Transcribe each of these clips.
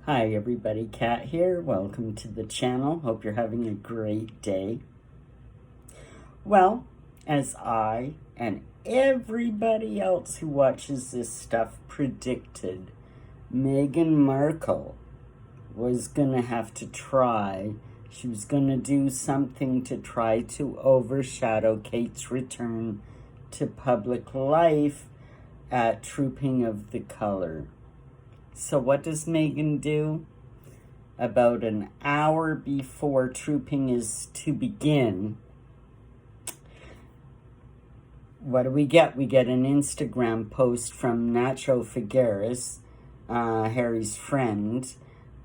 Hi everybody, Kat here. Welcome to the channel. Hope you're having a great day. Well, as I and everybody else who watches this stuff predicted, Meghan Markle was going to have to try. She was going to do something to try to overshadow Kate's return to public life at Trooping of the Color. So what does Meghan do? About an hour before trooping is to begin, what do we get? We get an Instagram post from Nacho Figueres, Harry's friend,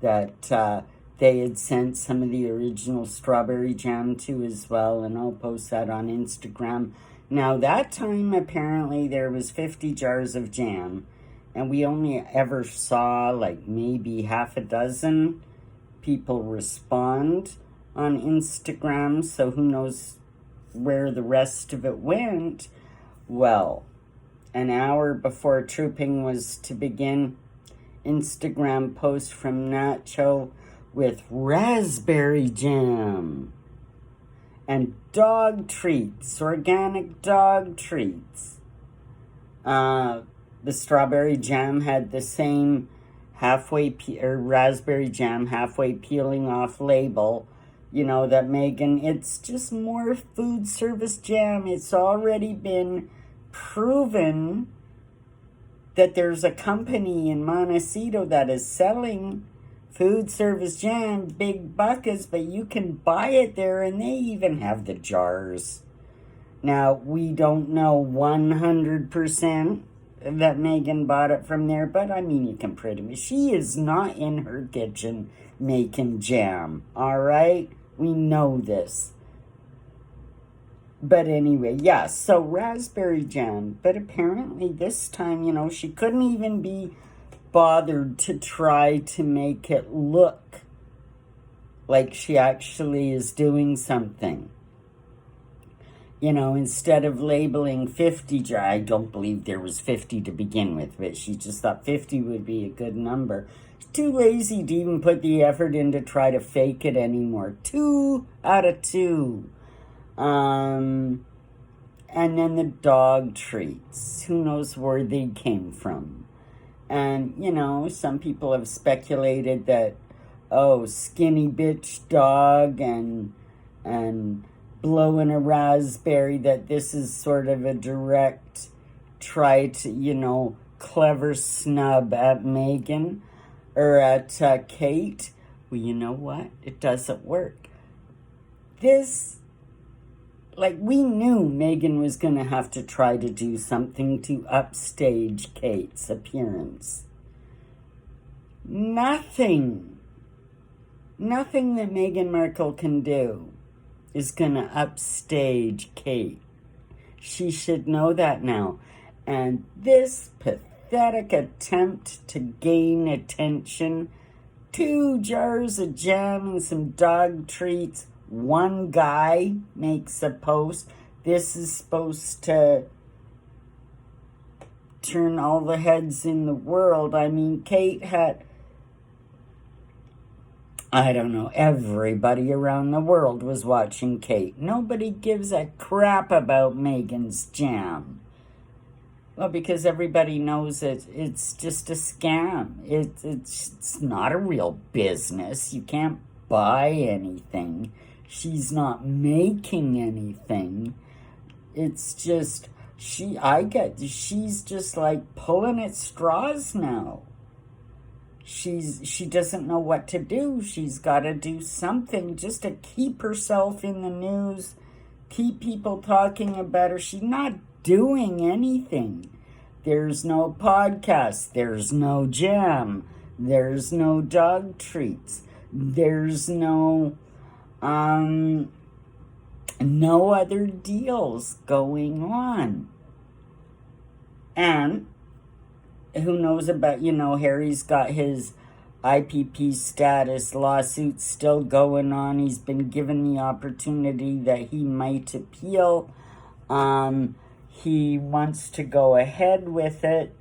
that they had sent some of the original strawberry jam to as well, and I'll post that on Instagram. Now, that time, apparently, there was 50 jars of jam, and we only ever saw like maybe half a dozen people respond on Instagram, so who knows where the rest of it went. Well, an hour before trooping was to begin, Instagram post from Nacho with raspberry jam and dog treats, organic dog treats. The strawberry jam had the same raspberry jam halfway peeling off label. You know, that Meghan, it's just more food service jam. It's already been proven that there's a company in Montecito that is selling food service jam, big buckets, but you can buy it there, and they even have the jars. Now, we don't know 100% that Meghan bought it from there, but I mean, you can pretty much. She is not in her kitchen making jam, all right? We know this. But anyway, yeah, so raspberry jam. But apparently this time, you know, she couldn't even be bothered to try to make it look like she actually is doing something. You know, instead of labeling 50 jars, I don't believe there was 50 to begin with, but she just thought 50 would be a good number. She's too lazy to even put the effort in to try to fake it anymore. 2 out of 2. And then the dog treats. Who knows where they came from? And, you know, some people have speculated that, oh, skinny bitch dog and blowing a raspberry, that this is sort of a direct try to, you know, clever snub at Meghan or at Kate. Well, you know what? It doesn't work. This, like, we knew Meghan was going to have to try to do something to upstage Kate's appearance. Nothing that Meghan Markle can do is going to upstage Kate. She should know that now. And this pathetic attempt to gain attention, 2 jars of jam and some dog treats, one guy makes a post. This is supposed to turn all the heads in the world. I mean, Kate had, I don't know, everybody around the world was watching Kate. Nobody gives a crap about Meghan's jam. Well, because everybody knows it's just a scam. It's not a real business. You can't buy anything. She's not making anything. It's just, she's just like pulling at straws now. She doesn't know what to do. She's got to do something just to keep herself in the news, keep people talking about her. She's not doing anything. There's no podcast. There's no jam. There's no dog treats. There's no other deals going on. And who knows about, you know, Harry's got his IPP status lawsuit still going on. He's been given the opportunity that he might appeal. He wants to go ahead with it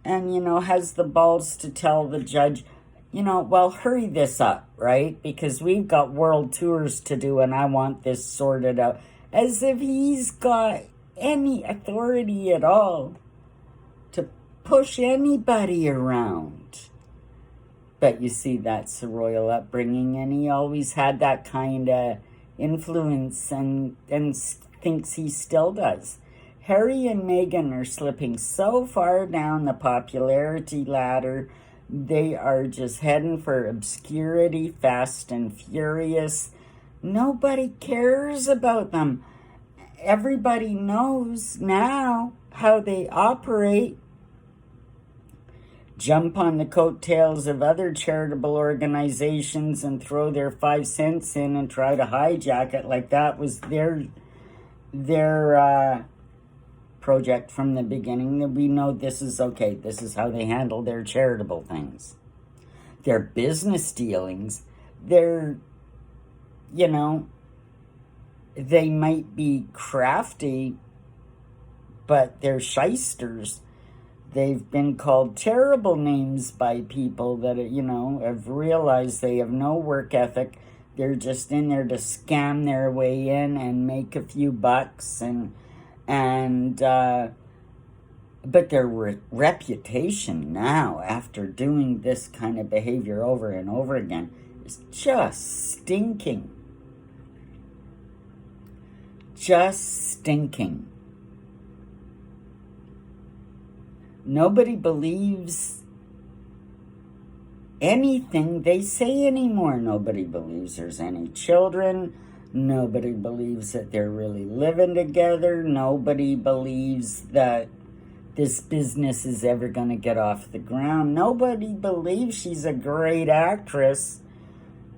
and, you know, has the balls to tell the judge, well, hurry this up, right? Because we've got world tours to do and I want this sorted out. As if he's got any authority at all to push anybody around. But you see, that's the royal upbringing, and he always had that kind of influence and thinks he still does. Harry and Meghan are slipping so far down the popularity ladder. They are just heading for obscurity, fast and furious. Nobody cares about them. Everybody knows now how they operate. Jump on the coattails of other charitable organizations and throw their 5 cents in and try to hijack it like that was their project from the beginning. That we know this is okay. This is how they handle their charitable things. Their business dealings, they might be crafty, but they're shysters. They've been called terrible names by people that, have realized they have no work ethic. They're just in there to scam their way in and make a few bucks. But their reputation now, after doing this kind of behavior over and over again, is just stinking. Just stinking. Nobody believes anything they say anymore. Nobody believes there's any children. Nobody believes that they're really living together. Nobody believes that this business is ever going to get off the ground. Nobody believes she's a great actress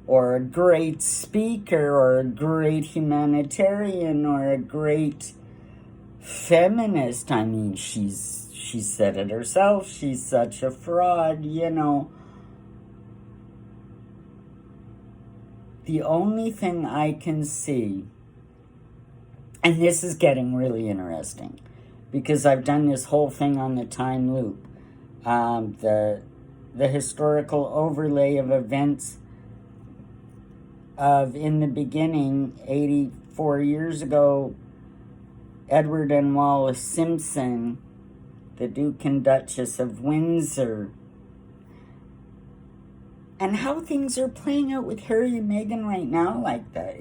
or a great speaker or a great humanitarian or a great feminist. I mean, she said it herself. She's such a fraud, The only thing I can see, and this is getting really interesting, because I've done this whole thing on the time loop, the historical overlay of events of, in the beginning, 84 years ago, Edward and Wallace Simpson, the Duke and Duchess of Windsor, and how things are playing out with Harry and Meghan right now like that.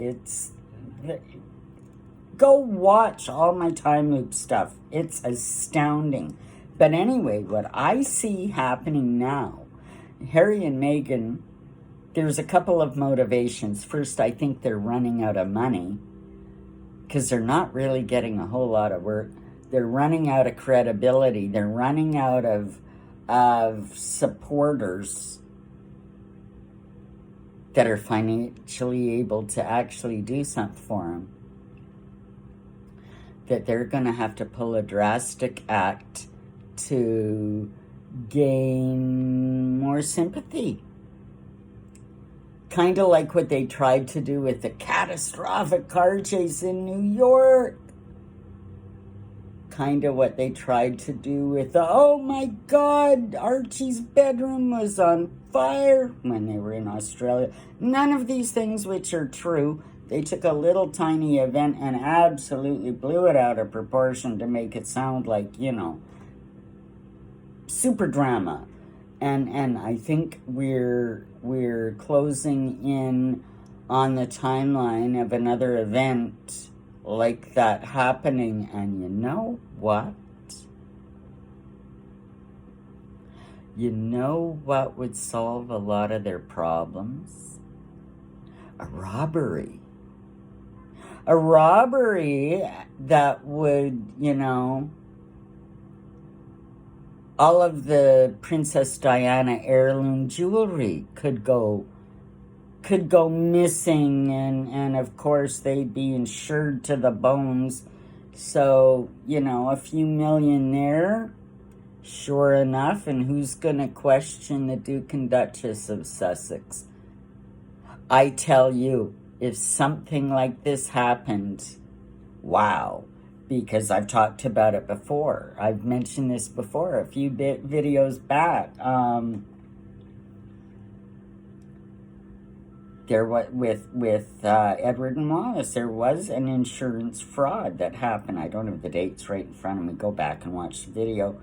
Go watch all my time loop stuff. It's astounding. But anyway, what I see happening now, Harry and Meghan, there's a couple of motivations. First, I think they're running out of money because they're not really getting a whole lot of work. They're running out of credibility. They're running out of supporters that are financially able to actually do something for them. That they're going to have to pull a drastic act to gain more sympathy. Kind of like what they tried to do with the catastrophic car chase in New York. Kind of what they tried to do with oh my God, Archie's bedroom was on fire when they were in Australia. None of these things which are true. They took a little tiny event and absolutely blew it out of proportion to make it sound like, super drama. And I think we're closing in on the timeline of another event like that happening. And you know what? You know what would solve a lot of their problems? A robbery. A robbery that would, all of the Princess Diana heirloom jewelry could go missing, and of course they'd be insured to the bones. So, a few million there, sure enough, and who's going to question the Duke and Duchess of Sussex? I tell you, if something like this happened, wow, because I've talked about it before. I've mentioned this before, a few videos back. there was with Edward and Wallace, there was an insurance fraud that happened. I don't have the dates right in front of me. Go back and watch the video.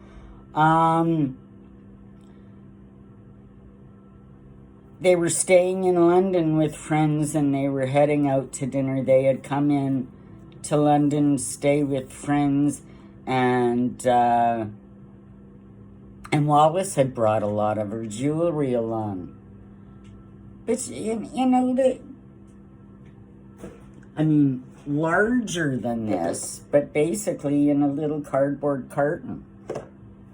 They were staying in London with friends, and they were heading out to dinner. They had come in to London, stay with friends, and Wallace had brought a lot of her jewelry along. But larger than this, but basically in a little cardboard carton.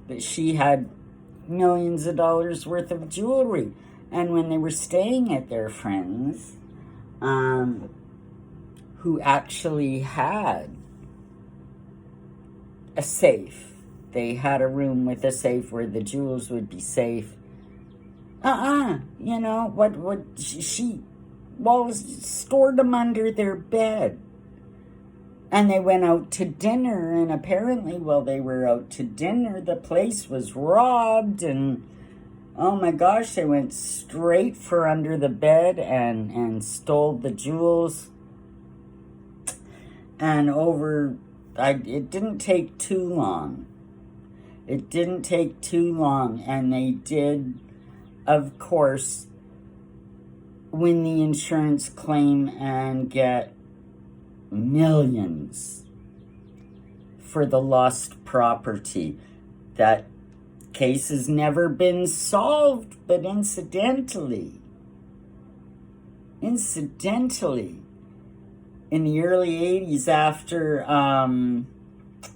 But she had millions of dollars worth of jewelry. And when they were staying at their friends, who actually had a safe, they had a room with a safe where the jewels would be safe. Wallace stored them under their bed. And they went out to dinner, and apparently while they were out to dinner, the place was robbed, and oh my gosh, they went straight for under the bed and stole the jewels. And it didn't take too long. It didn't take too long, and they did, of course, win the insurance claim and get millions for the lost property. That case has never been solved, but incidentally, in the early 80s, after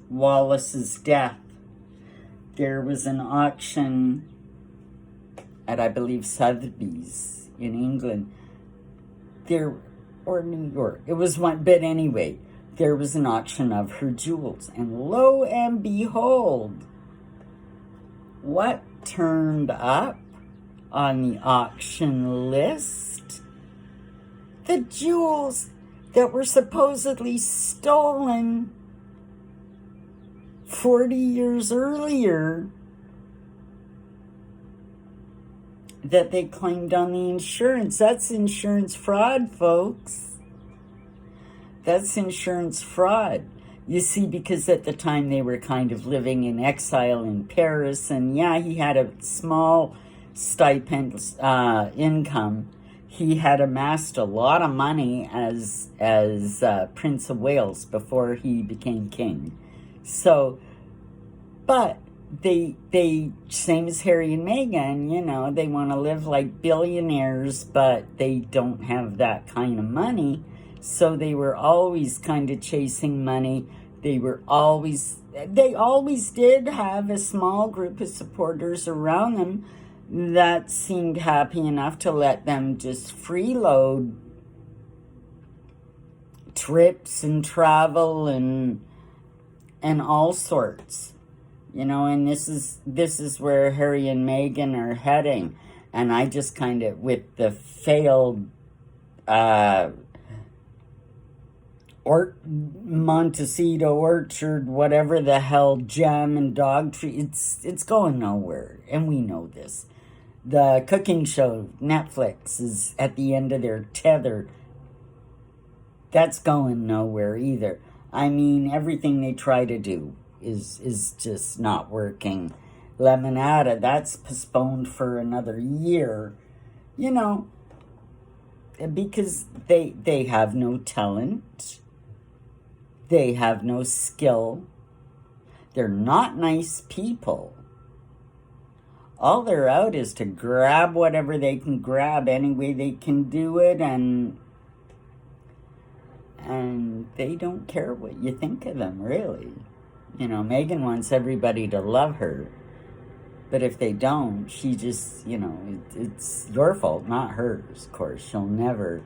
Wallace's death, there was an auction at, I believe, Sotheby's in England. Or New York. It was one, but anyway, there was an auction of her jewels. And lo and behold, what turned up on the auction list? The jewels that were supposedly stolen 40 years earlier that they claimed on the insurance. That's insurance fraud, folks. That's insurance fraud. You see, because at the time they were kind of living in exile in Paris, and yeah, he had a small stipend income. He had amassed a lot of money as Prince of Wales before he became king. So, but they same as Harry and Meghan, they want to live like billionaires, but they don't have that kind of money. So they were always kind of chasing money. They always did have a small group of supporters around them that seemed happy enough to let them just freeload trips and travel and all sorts. And this is where Harry and Meghan are heading. And I just kind of, with the failed Montecito Orchard, whatever the hell, Jam and Dog Tree, it's going nowhere. And we know this. The cooking show, Netflix, is at the end of their tether. That's going nowhere either. Everything they try to do is just not working. Lemonada, that's postponed for another year, because they have no talent, they have no skill, they're not nice people. All they're out is to grab whatever they can grab any way they can do it, and they don't care what you think of them, really. Meghan wants everybody to love her. But if they don't, she just, it's your fault, not hers, of course. She'll never,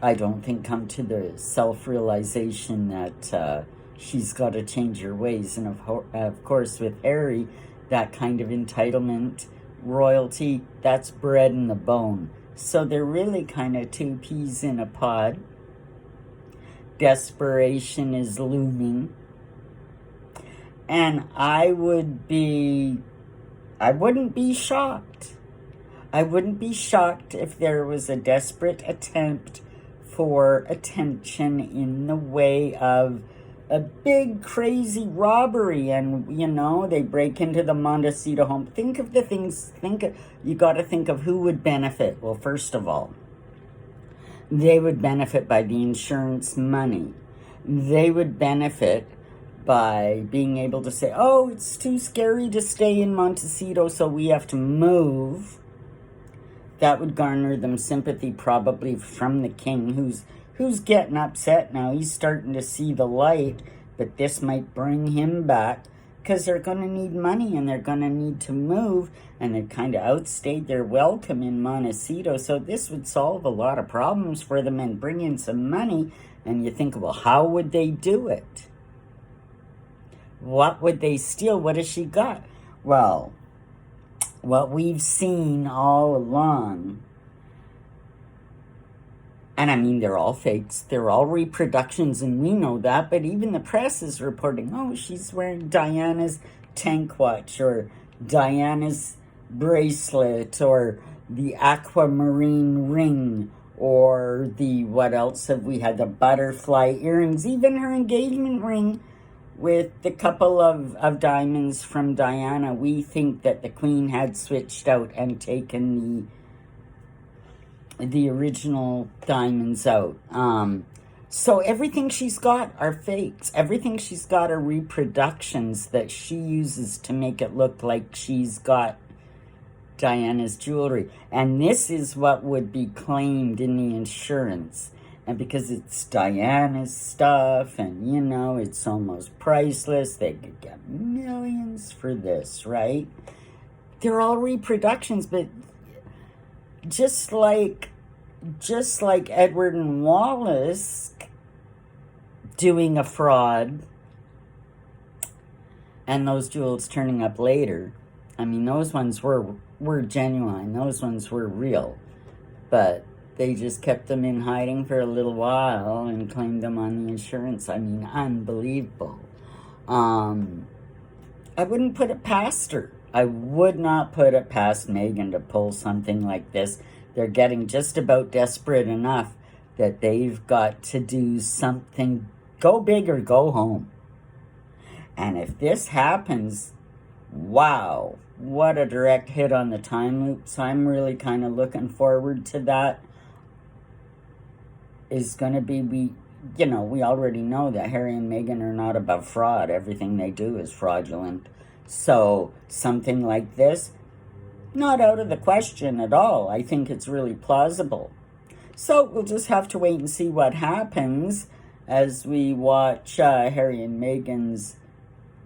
I don't think, come to the self-realization that she's got to change her ways. And of course, with Harry, that kind of entitlement, royalty, that's bread in the bone. So they're really kind of two peas in a pod. Desperation is looming. And I wouldn't be shocked. I wouldn't be shocked if there was a desperate attempt for attention in the way of a big crazy robbery, and they break into the Montecito home. Think of the things, you got to think of who would benefit. Well, first of all, they would benefit by the insurance money. They would benefit by being able to say, oh, it's too scary to stay in Montecito, so we have to move. That would garner them sympathy, probably from the king, who's getting upset now. He's starting to see the light, but this might bring him back, because they're going to need money and they're going to need to move, and they've kind of outstayed their welcome in Montecito. So this would solve a lot of problems for them and bring in some money. And you think, well, how would they do it? What would they steal? What has she got? Well, what we've seen all along, and I mean, they're all fakes, they're all reproductions, and we know that, but even the press is reporting, oh, she's wearing Diana's tank watch, or Diana's bracelet, or the aquamarine ring, or the, what else have we had, the butterfly earrings, even her engagement ring with the couple of diamonds from Diana. We think that the Queen had switched out and taken the original diamonds out. So everything she's got are fakes. Everything she's got are reproductions that she uses to make it look like she's got Diana's jewelry. And this is what would be claimed in the insurance. And because it's Diana's stuff, and it's almost priceless, they could get millions for this, right? They're all reproductions, but just like Edward and Wallace doing a fraud and those jewels turning up later, I mean, those ones were genuine. Those ones were real. But they just kept them in hiding for a little while and claimed them on the insurance. I mean, unbelievable. I wouldn't put it past her. I would not put it past Meghan to pull something like this. They're getting just about desperate enough that they've got to do something. Go big or go home. And if this happens, wow, what a direct hit on the time loop. So I'm really kind of looking forward to that. Is going to be, we already know that Harry and Meghan are not above fraud. Everything they do is fraudulent. So something like this, not out of the question at all. I think it's really plausible. So we'll just have to wait and see what happens as we watch Harry and Meghan's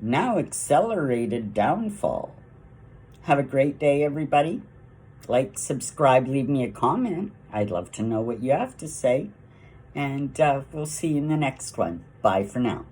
now accelerated downfall. Have a great day, everybody. Like, subscribe, leave me a comment. I'd love to know what you have to say. And we'll see you in the next one. Bye for now.